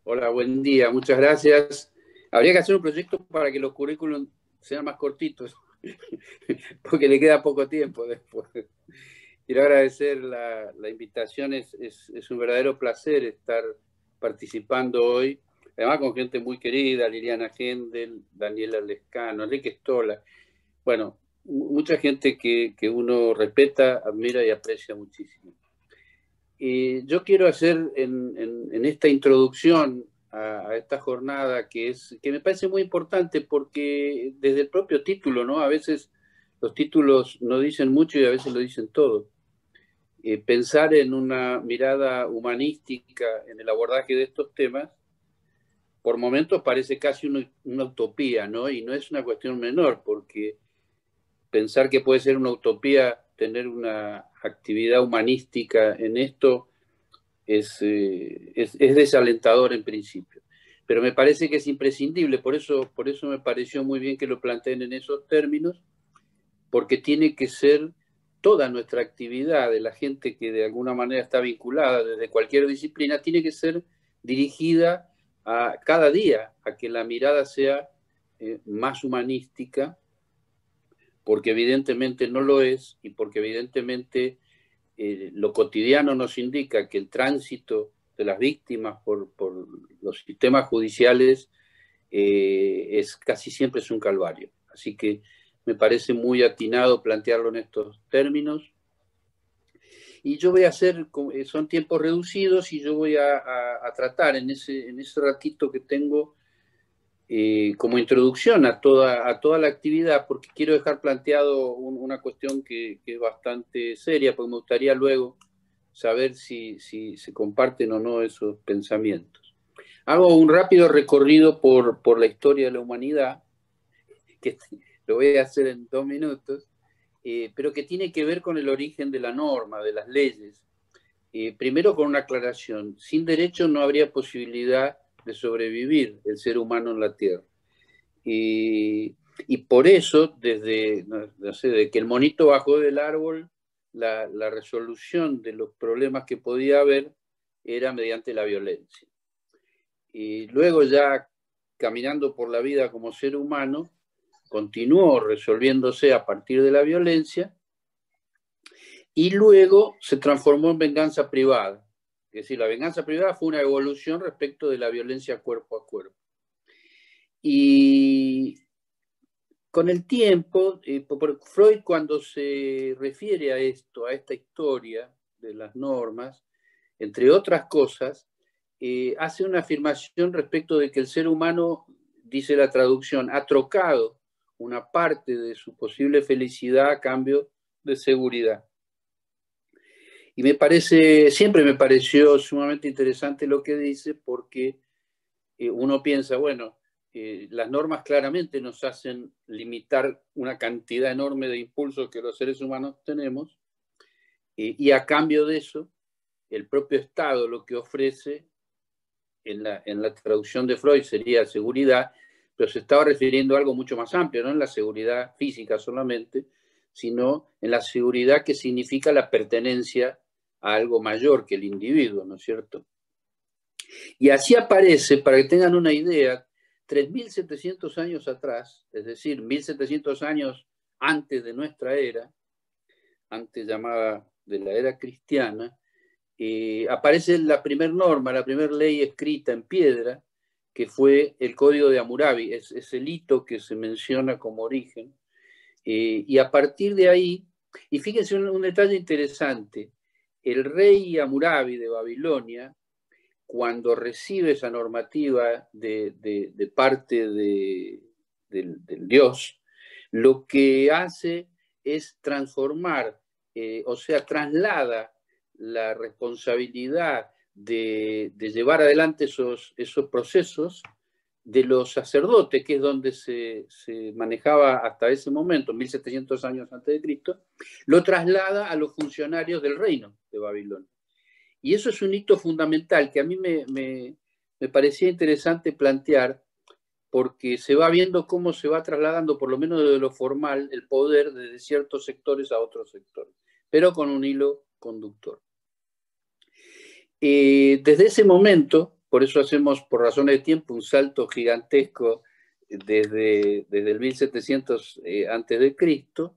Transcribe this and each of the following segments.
Hola, buen día, muchas gracias. Habría que hacer un proyecto para que los currículums sean más cortitos, porque le queda poco tiempo después. Quiero agradecer la invitación, es un verdadero placer estar participando hoy, además con gente muy querida, Liliana Gendel, Daniela Lescano, Enrique Stola, bueno, mucha gente que uno respeta, admira y aprecia muchísimo. Yo quiero hacer en esta introducción a esta jornada que me parece muy importante porque desde el propio título, ¿no? A veces los títulos no dicen mucho y a veces lo dicen todo. Pensar en una mirada humanística en el abordaje de estos temas, por momentos parece casi una utopía, ¿no? Y no es una cuestión menor, porque pensar que puede ser una utopía tener una actividad humanística en esto es desalentador en principio. Pero me parece que es imprescindible, por eso me pareció muy bien que lo planteen en esos términos, porque tiene que ser toda nuestra actividad de la gente que de alguna manera está vinculada desde cualquier disciplina, tiene que ser dirigida a cada día, a que la mirada sea más humanística, porque evidentemente no lo es y porque evidentemente lo cotidiano nos indica que el tránsito de las víctimas por los sistemas judiciales casi siempre es un calvario. Así que me parece muy atinado plantearlo en estos términos. Y yo voy a hacer, son tiempos reducidos y yo voy a tratar en ese ratito que tengo como introducción a toda la actividad, porque quiero dejar planteado una cuestión que es bastante seria, porque me gustaría luego saber si se comparten o no esos pensamientos. Hago un rápido recorrido por la historia de la humanidad, que lo voy a hacer en 2 minutos, pero que tiene que ver con el origen de la norma, de las leyes. Primero con una aclaración, sin derecho no habría posibilidad de sobrevivir el ser humano en la Tierra. Y por eso, desde que el monito bajó del árbol, la resolución de los problemas que podía haber era mediante la violencia. Y luego ya caminando por la vida como ser humano, continuó resolviéndose a partir de la violencia y luego se transformó en venganza privada. Es decir, la venganza privada fue una evolución respecto de la violencia cuerpo a cuerpo. Y con el tiempo, Freud cuando se refiere a esto, a esta historia de las normas, entre otras cosas, hace una afirmación respecto de que el ser humano, dice la traducción, ha trocado una parte de su posible felicidad a cambio de seguridad. Y siempre me pareció sumamente interesante lo que dice, porque uno piensa, bueno, las normas claramente nos hacen limitar una cantidad enorme de impulsos que los seres humanos tenemos, y a cambio de eso, el propio Estado lo que ofrece, en la traducción de Freud sería seguridad, pero se estaba refiriendo a algo mucho más amplio, no en la seguridad física solamente, sino en la seguridad que significa la pertenencia a algo mayor que el individuo, ¿no es cierto? Y así aparece, para que tengan una idea, 3.700 años atrás, es decir, 1.700 años antes de nuestra era, antes llamada de la era cristiana, aparece la primera norma, la primera ley escrita en piedra, que fue el Código de Hammurabi, es el hito que se menciona como origen. Y a partir de ahí, y fíjense un detalle interesante, el rey Hammurabi de Babilonia, cuando recibe esa normativa de parte del Dios, lo que hace es transformar, o sea, traslada la responsabilidad de llevar adelante esos procesos de los sacerdotes, que es donde se manejaba hasta ese momento, 1700 años antes de Cristo, lo traslada a los funcionarios del reino de Babilonia. Y eso es un hito fundamental que a mí me parecía interesante plantear, porque se va viendo cómo se va trasladando, por lo menos desde lo formal, el poder desde ciertos sectores a otros sectores, pero con un hilo conductor. Desde ese momento, por eso hacemos, por razones de tiempo, un salto gigantesco desde el 1700 antes de Cristo.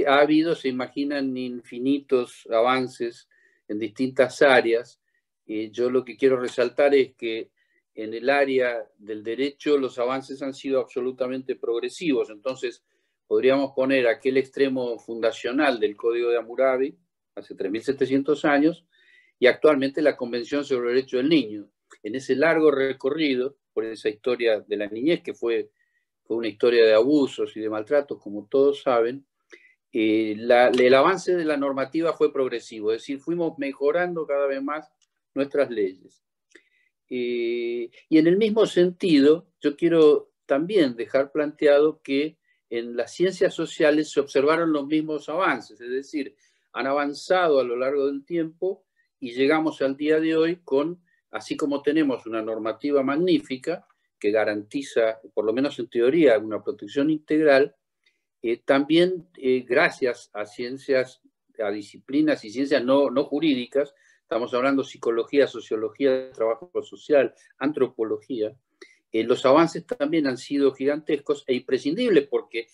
Ha habido, se imaginan, infinitos avances en distintas áreas. Yo lo que quiero resaltar es que en el área del derecho los avances han sido absolutamente progresivos. Entonces, podríamos poner aquel extremo fundacional del Código de Hammurabi, hace 3.700 años, y actualmente la Convención sobre el Derecho del Niño. En ese largo recorrido, por esa historia de la niñez, que fue una historia de abusos y de maltratos, como todos saben, el avance de la normativa fue progresivo, es decir, fuimos mejorando cada vez más nuestras leyes. Y en el mismo sentido, yo quiero también dejar planteado que en las ciencias sociales se observaron los mismos avances, es decir, han avanzado a lo largo del tiempo y llegamos al día de hoy con, así como tenemos una normativa magnífica que garantiza, por lo menos en teoría, una protección integral, también gracias a ciencias, a disciplinas y ciencias no jurídicas, estamos hablando de psicología, sociología, trabajo social, antropología, los avances también han sido gigantescos e imprescindibles porque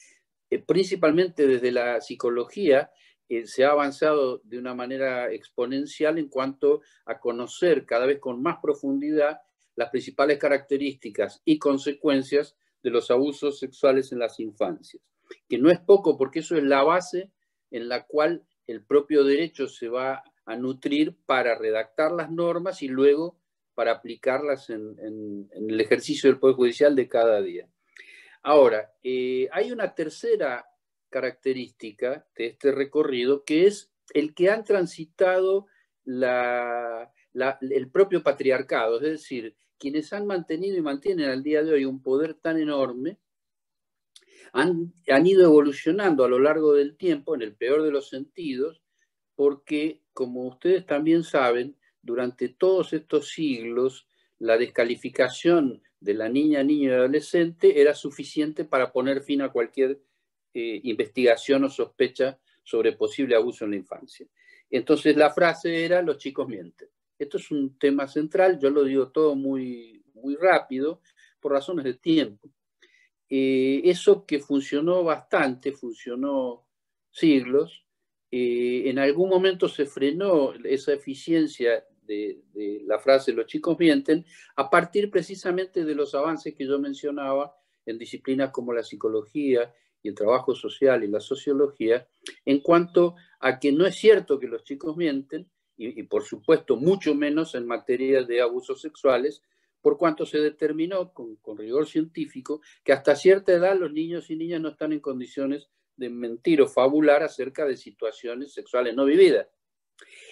principalmente desde la psicología se ha avanzado de una manera exponencial en cuanto a conocer cada vez con más profundidad las principales características y consecuencias de los abusos sexuales en las infancias. Que no es poco porque eso es la base en la cual el propio derecho se va a nutrir para redactar las normas y luego para aplicarlas en el ejercicio del Poder Judicial de cada día. Ahora, hay una tercera característica de este recorrido que es el que han transitado el propio patriarcado, es decir, quienes han mantenido y mantienen al día de hoy un poder tan enorme, han ido evolucionando a lo largo del tiempo, en el peor de los sentidos, porque, como ustedes también saben, durante todos estos siglos, la descalificación de la niña, niño y adolescente era suficiente para poner fin a cualquier investigación o sospecha sobre posible abuso en la infancia. Entonces la frase era, los chicos mienten. Esto es un tema central, yo lo digo todo muy, muy rápido, por razones de tiempo. Eso que funcionó bastante, funcionó siglos, en algún momento se frenó esa eficiencia de la frase los chicos mienten a partir precisamente de los avances que yo mencionaba en disciplinas como la psicología y el trabajo social y la sociología, en cuanto a que no es cierto que los chicos mienten, y por supuesto mucho menos en materia de abusos sexuales, por cuanto se determinó con rigor científico que hasta cierta edad los niños y niñas no están en condiciones de mentir o fabular acerca de situaciones sexuales no vividas.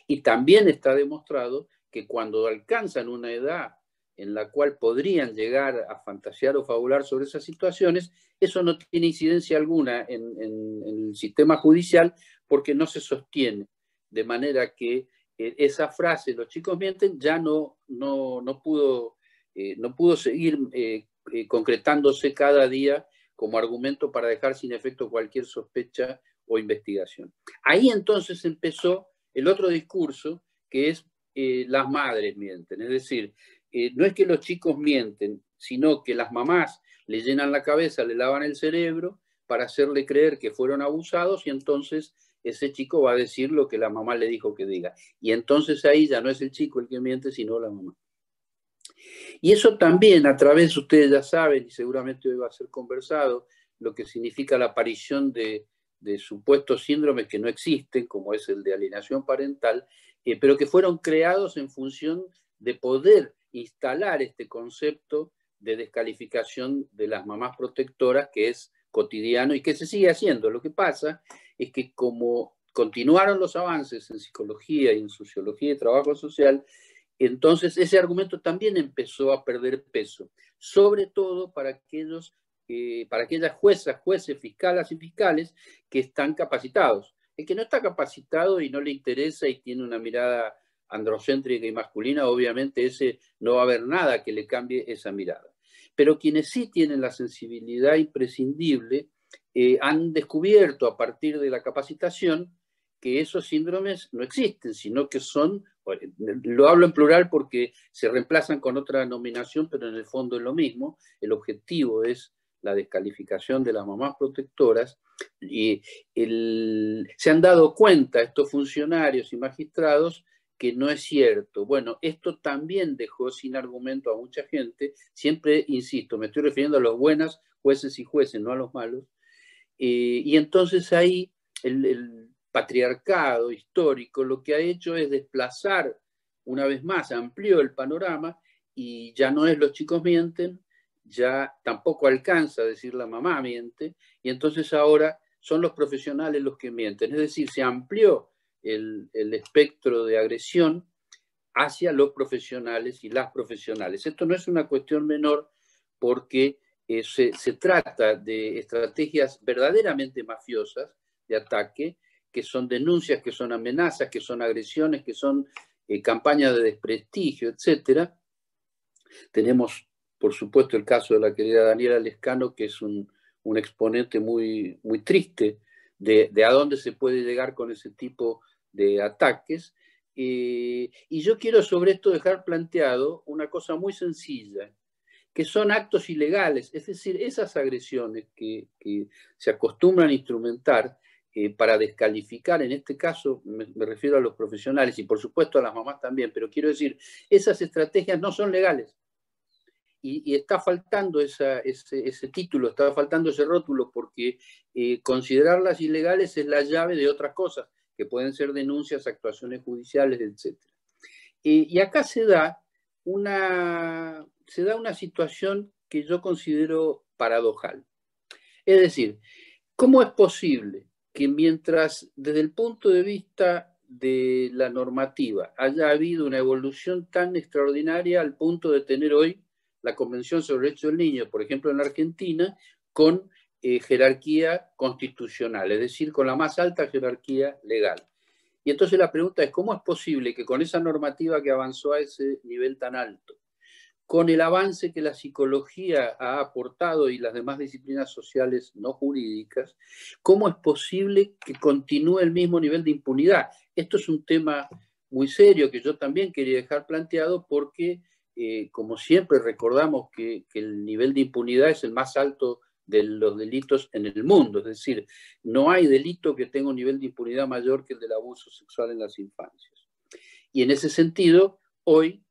Y también está demostrado que cuando alcanzan una edad en la cual podrían llegar a fantasear o fabular sobre esas situaciones, eso no tiene incidencia alguna en el sistema judicial porque no se sostiene. De manera que esa frase, los chicos mienten, ya no pudo seguir concretándose cada día como argumento para dejar sin efecto cualquier sospecha o investigación. Ahí entonces empezó el otro discurso, que es las madres mienten. Es decir, no es que los chicos mienten, sino que las mamás le llenan la cabeza, le lavan el cerebro para hacerle creer que fueron abusados y entonces ese chico va a decir lo que la mamá le dijo que diga. Y entonces ahí ya no es el chico el que miente, sino la mamá. Y eso también, a través, ustedes ya saben, y seguramente hoy va a ser conversado, lo que significa la aparición de supuestos síndromes que no existen, como es el de alienación parental, pero que fueron creados en función de poder instalar este concepto de descalificación de las mamás protectoras, que es cotidiano y que se sigue haciendo. Lo que pasa es que como continuaron los avances en psicología y en sociología y trabajo social, entonces ese argumento también empezó a perder peso, sobre todo para aquellas juezas, jueces, fiscalas y fiscales que están capacitados. El que no está capacitado y no le interesa y tiene una mirada androcéntrica y masculina, obviamente ese no va a haber nada que le cambie esa mirada. Pero quienes sí tienen la sensibilidad imprescindible han descubierto a partir de la capacitación que esos síndromes no existen, sino que son, lo hablo en plural porque se reemplazan con otra denominación, pero en el fondo es lo mismo. El objetivo es la descalificación de las mamás protectoras, y se han dado cuenta estos funcionarios y magistrados que no es cierto. Bueno, esto también dejó sin argumento a mucha gente. Siempre insisto, me estoy refiriendo a los buenos jueces y jueces, no a los malos. Y entonces ahí el patriarcado histórico lo que ha hecho es desplazar, una vez más, amplió el panorama, y ya no es los chicos mienten, ya tampoco alcanza a decir la mamá miente, y entonces ahora son los profesionales los que mienten. Es decir, se amplió el espectro de agresión hacia los profesionales y las profesionales. Esto no es una cuestión menor, porque se trata de estrategias verdaderamente mafiosas de ataque, que son denuncias, que son amenazas, que son agresiones, que son campañas de desprestigio, etc. Tenemos, por supuesto, el caso de la querida Daniela Lescano, que es un exponente muy, muy triste de a dónde se puede llegar con ese tipo de ataques. Y yo quiero sobre esto dejar planteado una cosa muy sencilla, que son actos ilegales, es decir, esas agresiones que se acostumbran a instrumentar para descalificar, en este caso me refiero a los profesionales y por supuesto a las mamás también, pero quiero decir, esas estrategias no son legales. Y está faltando ese título, está faltando ese rótulo, porque considerarlas ilegales es la llave de otras cosas, que pueden ser denuncias, actuaciones judiciales, etc. Y acá se da una situación que yo considero paradojal. Es decir, ¿cómo es posible que mientras desde el punto de vista de la normativa haya habido una evolución tan extraordinaria al punto de tener hoy la Convención sobre el Derecho del Niño, por ejemplo en la Argentina, con jerarquía constitucional, es decir, con la más alta jerarquía legal? Y entonces la pregunta es, ¿cómo es posible que con esa normativa que avanzó a ese nivel tan alto, con el avance que la psicología ha aportado y las demás disciplinas sociales no jurídicas, cómo es posible que continúe el mismo nivel de impunidad? Esto es un tema muy serio que yo también quería dejar planteado, porque como siempre recordamos que el nivel de impunidad es el más alto de los delitos en el mundo. Es decir, no hay delito que tenga un nivel de impunidad mayor que el del abuso sexual en las infancias. Y en ese sentido, hoy,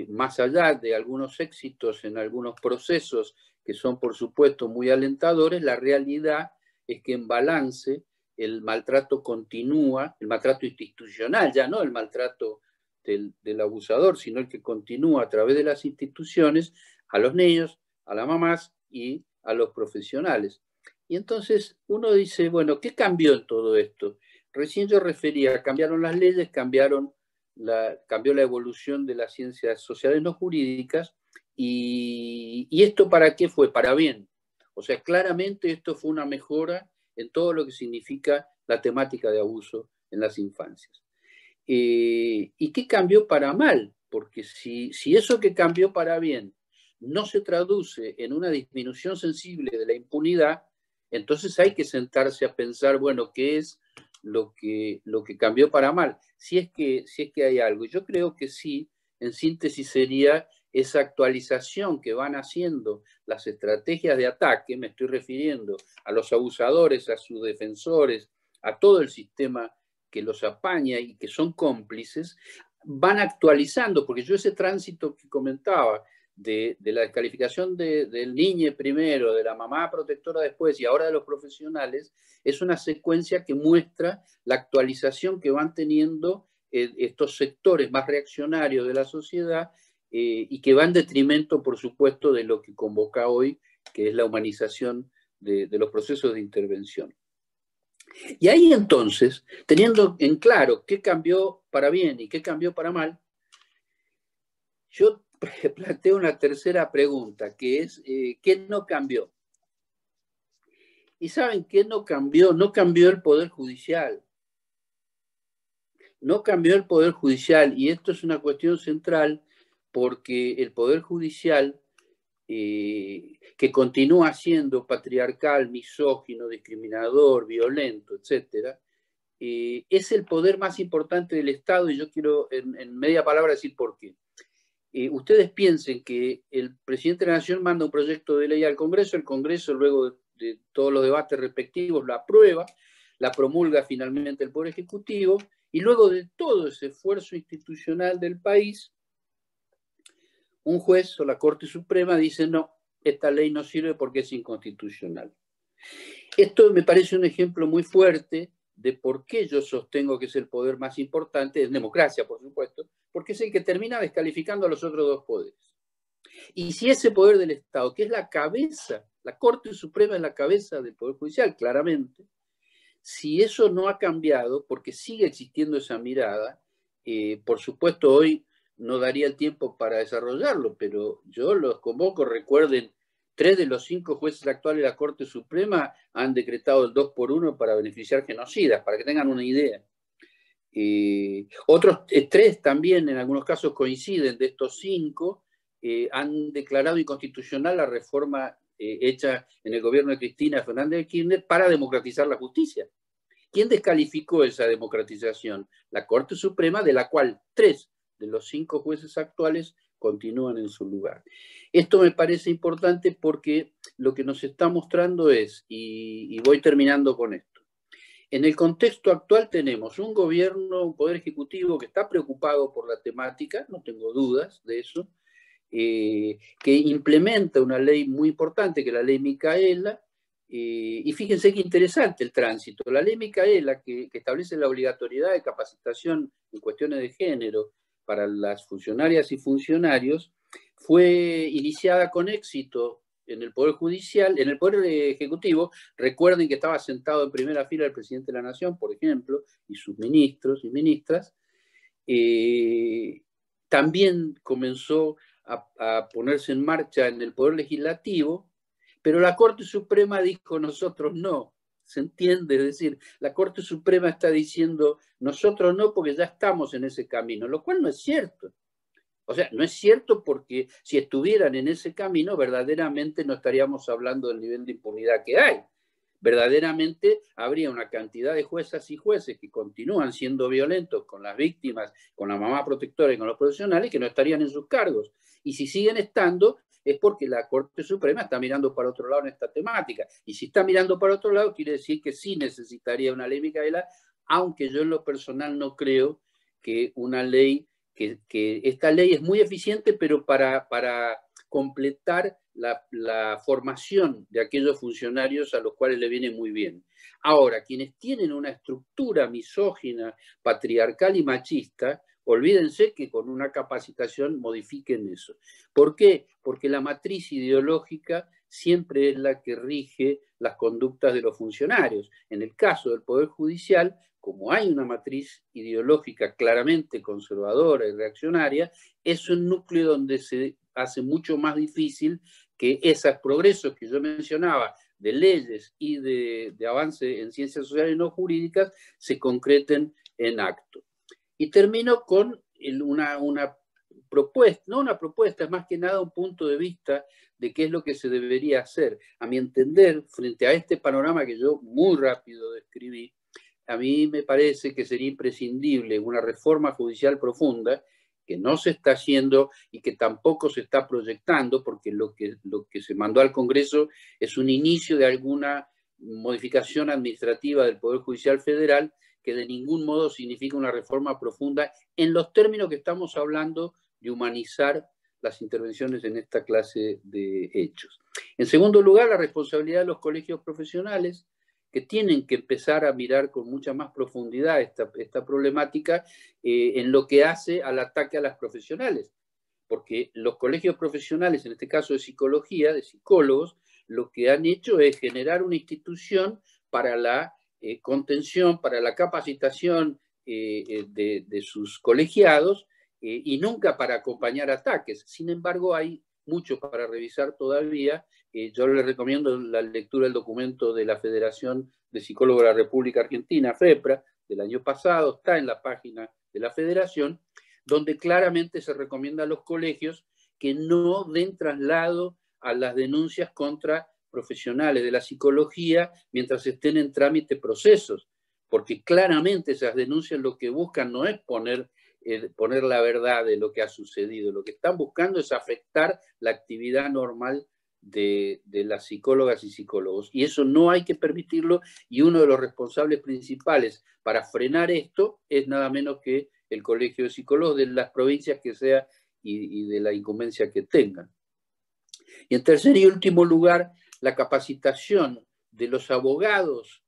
más allá de algunos éxitos en algunos procesos que son, por supuesto, muy alentadores, la realidad es que en balance el maltrato continúa, el maltrato institucional, ya no el maltrato del abusador, sino el que continúa a través de las instituciones a los niños, a las mamás y a los profesionales. Y entonces uno dice, bueno, ¿qué cambió en todo esto? Recién yo refería, cambiaron las leyes, cambió la evolución de las ciencias sociales no jurídicas, y ¿esto para qué fue? Para bien. O sea, claramente esto fue una mejora en todo lo que significa la temática de abuso en las infancias. ¿Y qué cambió para mal? Porque si eso que cambió para bien no se traduce en una disminución sensible de la impunidad, entonces hay que sentarse a pensar, bueno, ¿qué es lo que cambió para mal? Si es que hay algo. Yo creo que sí, en síntesis sería esa actualización que van haciendo las estrategias de ataque, me estoy refiriendo a los abusadores, a sus defensores, a todo el sistema que los apaña y que son cómplices, van actualizando, porque yo ese tránsito que comentaba, de la descalificación del niño primero, de la mamá protectora después y ahora de los profesionales, es una secuencia que muestra la actualización que van teniendo estos sectores más reaccionarios de la sociedad, y que va en detrimento, por supuesto, de lo que convoca hoy, que es la humanización de los procesos de intervención. Y ahí entonces, teniendo en claro qué cambió para bien y qué cambió para mal, yo planteo una tercera pregunta, que es, ¿qué no cambió? ¿Y saben qué no cambió? No cambió el Poder Judicial. No cambió el Poder Judicial, y esto es una cuestión central, porque el Poder Judicial, que continúa siendo patriarcal, misógino, discriminador, violento, etc., es el poder más importante del Estado, y yo quiero en media palabra decir por qué. Ustedes piensen que el presidente de la Nación manda un proyecto de ley al Congreso, el Congreso luego de todos los debates respectivos lo aprueba, la promulga finalmente el Poder Ejecutivo, y luego de todo ese esfuerzo institucional del país, un juez o la Corte Suprema dice no, esta ley no sirve porque es inconstitucional. Esto me parece un ejemplo muy fuerte de por qué yo sostengo que es el poder más importante, en democracia, por supuesto, porque es el que termina descalificando a los otros dos poderes. Y si ese poder del Estado, que es la cabeza, la Corte Suprema es la cabeza del Poder Judicial, claramente, si eso no ha cambiado, porque sigue existiendo esa mirada, por supuesto hoy no daría el tiempo para desarrollarlo, pero yo los convoco, recuerden, 3 de los 5 jueces actuales de la Corte Suprema han decretado el 2-por-1 para beneficiar genocidas, para que tengan una idea. Otros 3 también, en algunos casos coinciden, de estos 5, han declarado inconstitucional la reforma hecha en el gobierno de Cristina Fernández de Kirchner para democratizar la justicia. ¿Quién descalificó esa democratización? La Corte Suprema, de la cual 3 de los 5 jueces actuales continúan en su lugar. Esto me parece importante porque lo que nos está mostrando es, y voy terminando con esto, en el contexto actual tenemos un gobierno, un poder ejecutivo que está preocupado por la temática, no tengo dudas de eso, que implementa una ley muy importante, que es la ley Micaela, y fíjense qué interesante el tránsito. La ley Micaela, que establece la obligatoriedad de capacitación en cuestiones de género para las funcionarias y funcionarios, fue iniciada con éxito en el Poder Judicial, en el Poder Ejecutivo. Recuerden que estaba sentado en primera fila el presidente de la Nación, por ejemplo, y sus ministros y ministras. También comenzó a ponerse en marcha en el Poder Legislativo, pero la Corte Suprema dijo nosotros no. ¿Se entiende? Es decir, la Corte Suprema está diciendo nosotros no porque ya estamos en ese camino, lo cual no es cierto. O sea, no es cierto porque si estuvieran en ese camino, verdaderamente no estaríamos hablando del nivel de impunidad que hay. Verdaderamente habría una cantidad de juezas y jueces que continúan siendo violentos con las víctimas, con la mamá protectora y con los profesionales que no estarían en sus cargos. Y si siguen estando, es porque la Corte Suprema está mirando para otro lado en esta temática. Y si está mirando para otro lado, quiere decir que sí necesitaría una ley Micaela, aunque yo en lo personal no creo que una ley, que esta ley es muy eficiente, pero para completar la formación de aquellos funcionarios a los cuales le viene muy bien. Ahora, quienes tienen una estructura misógina, patriarcal y machista, olvídense que con una capacitación modifiquen eso. ¿Por qué? Porque la matriz ideológica siempre es la que rige las conductas de los funcionarios. En el caso del Poder Judicial, como hay una matriz ideológica claramente conservadora y reaccionaria, es un núcleo donde se hace mucho más difícil que esos progresos que yo mencionaba de leyes y de avance en ciencias sociales y no jurídicas se concreten en acto. Y termino con una propuesta, no una propuesta, es más que nada un punto de vista de qué es lo que se debería hacer. A mi entender, frente a este panorama que yo muy rápido describí, a mí me parece que sería imprescindible una reforma judicial profunda que no se está haciendo y que tampoco se está proyectando, porque lo que se mandó al Congreso es un inicio de alguna modificación administrativa del Poder Judicial Federal que de ningún modo significa una reforma profunda en los términos que estamos hablando de humanizar las intervenciones en esta clase de hechos. En segundo lugar, la responsabilidad de los colegios profesionales, que tienen que empezar a mirar con mucha más profundidad esta problemática en lo que hace al ataque a las profesionales. Porque los colegios profesionales, en este caso de psicología, de psicólogos, lo que han hecho es generar una institución para la contención, para la capacitación de sus colegiados y nunca para acompañar ataques. Sin embargo, hay mucho para revisar todavía. Yo les recomiendo la lectura del documento de la Federación de Psicólogos de la República Argentina, FEPRA, del año pasado, está en la página de la Federación, donde claramente se recomienda a los colegios que no den traslado a las denuncias contra profesionales de la psicología mientras estén en trámite procesos, porque claramente esas denuncias lo que buscan no es poner la verdad de lo que ha sucedido, lo que están buscando es afectar la actividad normal de las psicólogas y psicólogos. Y eso no hay que permitirlo, y uno de los responsables principales para frenar esto es nada menos que el Colegio de Psicólogos de las provincias que sea y de la incumbencia que tengan. Y en tercer y último lugar, la capacitación de los abogados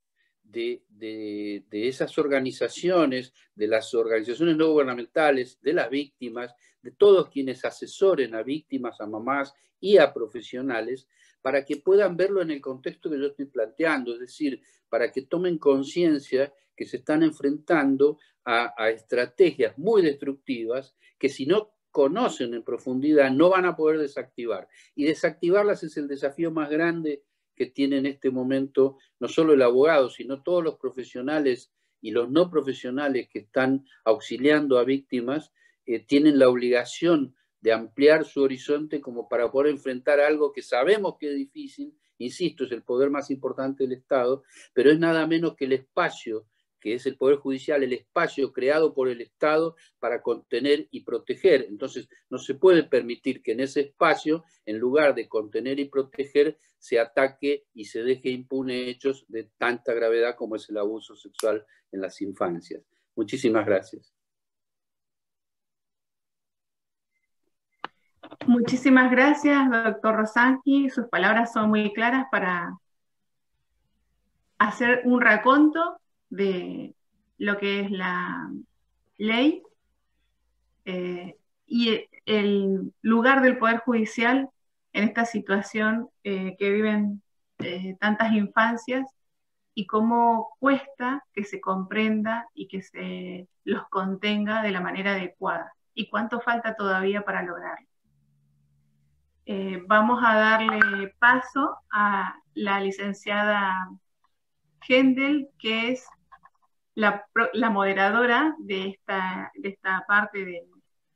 de esas organizaciones, de las organizaciones no gubernamentales, de las víctimas, de todos quienes asesoren a víctimas, a mamás y a profesionales, para que puedan verlo en el contexto que yo estoy planteando, es decir, para que tomen conciencia que se están enfrentando a estrategias muy destructivas que si no conocen en profundidad no van a poder desactivar. Y desactivarlas es el desafío más grande que tiene en este momento no solo el abogado, sino todos los profesionales y los no profesionales que están auxiliando a víctimas, tienen la obligación de ampliar su horizonte como para poder enfrentar algo que sabemos que es difícil, insisto, es el poder más importante del Estado, pero es nada menos que el espacio, que es el Poder Judicial, el espacio creado por el Estado para contener y proteger. Entonces, no se puede permitir que en ese espacio, en lugar de contener y proteger, se ataque y se deje impune hechos de tanta gravedad como es el abuso sexual en las infancias. Muchísimas gracias. Muchísimas gracias, doctor Rosansky. Sus palabras son muy claras para hacer un raconto de lo que es la ley y el lugar del Poder Judicial en esta situación que viven tantas infancias y cómo cuesta que se comprenda y que se los contenga de la manera adecuada y cuánto falta todavía para lograrlo. Vamos a darle paso a la licenciada Hendel, que es la moderadora de esta parte de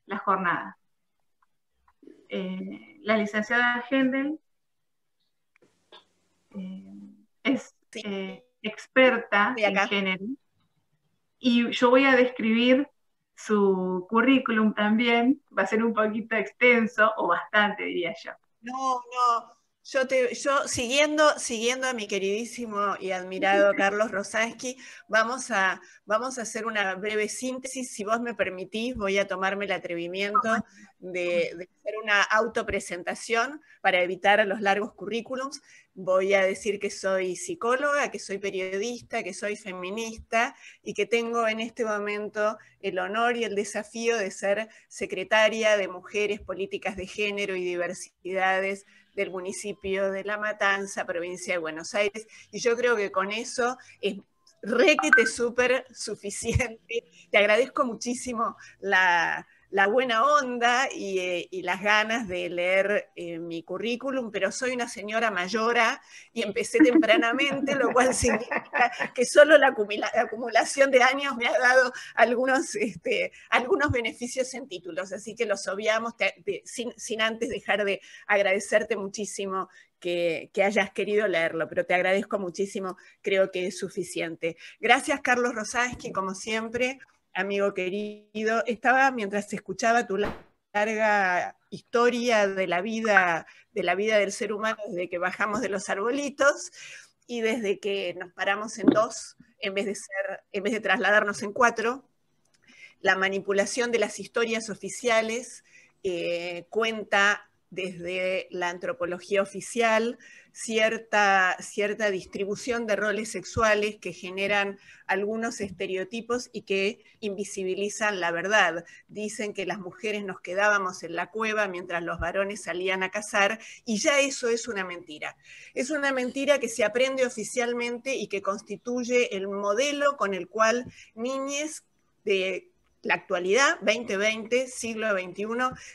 la jornada. La licenciada Hendel es experta en género y yo voy a describir su currículum también, va a ser un poquito extenso o bastante, diría yo. No, yo siguiendo a mi queridísimo y admirado Carlos Rosansky, vamos a hacer una breve síntesis. Si vos me permitís, voy a tomarme el atrevimiento de hacer una autopresentación para evitar los largos currículums. Voy a decir que soy psicóloga, que soy periodista, que soy feminista y que tengo en este momento el honor y el desafío de ser secretaria de Mujeres, Políticas de Género y Diversidades del municipio de La Matanza, provincia de Buenos Aires, y yo creo que con eso es requete súper suficiente. Te agradezco muchísimo la buena onda y las ganas de leer mi currículum, pero soy una señora mayora y empecé tempranamente, lo cual significa que solo la acumulación de años me ha dado algunos beneficios en títulos, así que los obviamos sin antes dejar de agradecerte muchísimo que hayas querido leerlo, pero te agradezco muchísimo, creo que es suficiente. Gracias, Carlos Rosansky, como siempre. Amigo querido, estaba mientras escuchaba tu larga historia de la vida del ser humano desde que bajamos de los arbolitos y desde que nos paramos en dos en vez de trasladarnos en cuatro. La manipulación de las historias oficiales cuenta desde la antropología oficial cierta distribución de roles sexuales que generan algunos estereotipos y que invisibilizan la verdad. Dicen que las mujeres nos quedábamos en la cueva mientras los varones salían a cazar, y ya eso es una mentira. Es una mentira que se aprende oficialmente y que constituye el modelo con el cual niñas de la actualidad, 2020, siglo XXI,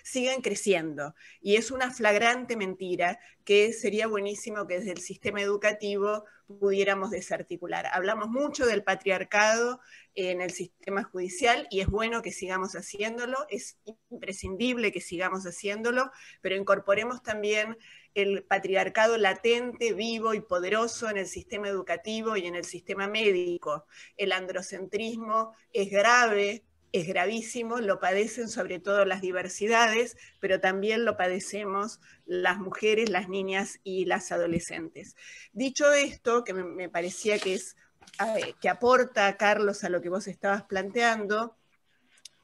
siguen creciendo. Y es una flagrante mentira que sería buenísimo que desde el sistema educativo pudiéramos desarticular. Hablamos mucho del patriarcado en el sistema judicial y es bueno que sigamos haciéndolo, es imprescindible que sigamos haciéndolo, pero incorporemos también el patriarcado latente, vivo y poderoso en el sistema educativo y en el sistema médico. El androcentrismo es grave, es gravísimo, lo padecen sobre todo las diversidades, pero también lo padecemos las mujeres, las niñas y las adolescentes. Dicho esto, que me parecía que aporta, Carlos, a lo que vos estabas planteando,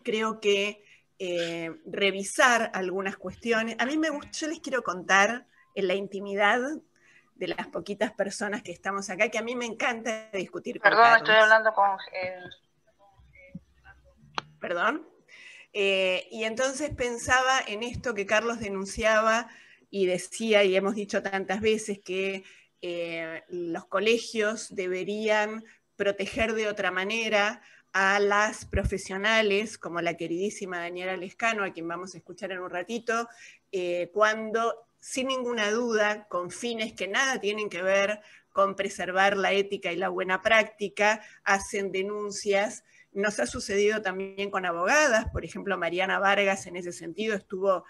creo que revisar algunas cuestiones. A mí yo les quiero contar en la intimidad de las poquitas personas que estamos acá, que a mí me encanta discutir con Carlos. Estoy hablando con... Perdón. Y entonces pensaba en esto que Carlos denunciaba y decía, y hemos dicho tantas veces, que los colegios deberían proteger de otra manera a las profesionales, como la queridísima Daniela Lescano, a quien vamos a escuchar en un ratito, cuando, sin ninguna duda, con fines que nada tienen que ver con preservar la ética y la buena práctica, hacen denuncias. Nos ha sucedido también con abogadas, por ejemplo, Mariana Vargas en ese sentido estuvo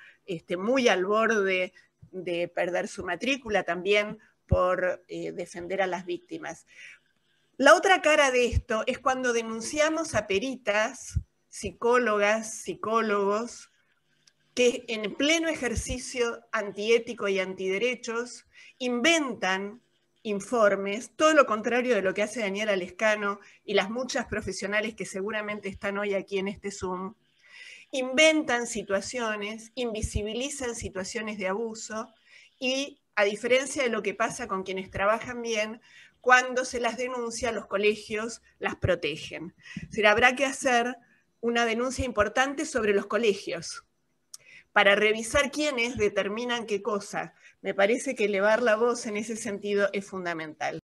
muy al borde de perder su matrícula también por defender a las víctimas. La otra cara de esto es cuando denunciamos a peritas, psicólogas, psicólogos, que en pleno ejercicio antiético y antiderechos inventan informes, todo lo contrario de lo que hace Daniela Lescano y las muchas profesionales que seguramente están hoy aquí en este Zoom, inventan situaciones, invisibilizan situaciones de abuso y, a diferencia de lo que pasa con quienes trabajan bien, cuando se las denuncia, los colegios las protegen. O sea, habrá que hacer una denuncia importante sobre los colegios para revisar quiénes determinan qué cosa. Me parece que elevar la voz en ese sentido es fundamental.